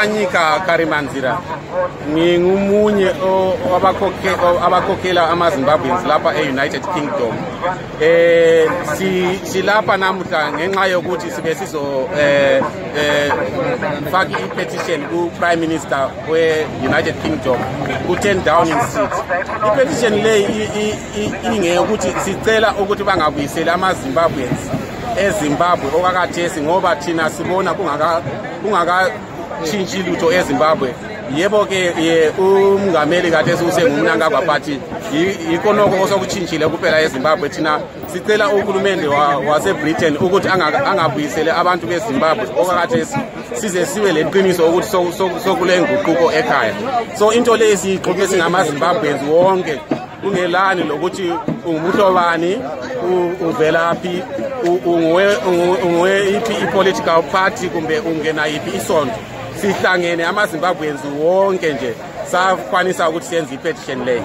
Anyika Karimanzira ngingumunye abakhokhela amaZimbabweans lapha e-United Kingdom. Silapha namuhla ngenxa yokuthi sibe sizo faka i-petition ku-Prime Minister we-United Kingdom ku-10 Downing Street. I-petition le ingeyokuthi sicela ukuthi bangabuyiseli amaZimbabweans eZimbabwe okakathesi ngoba thina sibona kungaka chintshi lutho eZimbabwe. Yebo ke umngameli kade usengumnankagwa party ikonoko osokuchintshile kuphela eZimbabwe. Thina sicela uhulumende waseBritain ukuthi angabuyisele abantu beZimbabwe okakathesi size sibe leqiniso ukuthi sokule nguquko ekhaya. So into le siyiqoke singamaZimbabweans wonke ungelani lokuthi unguhlobani uvelaphi unguwe iphi i-political party kumbe ungena iphi isonto. Sihlangene amaZimbabweans wonke nje sakwanisa ukuthi senze i-petition leyo.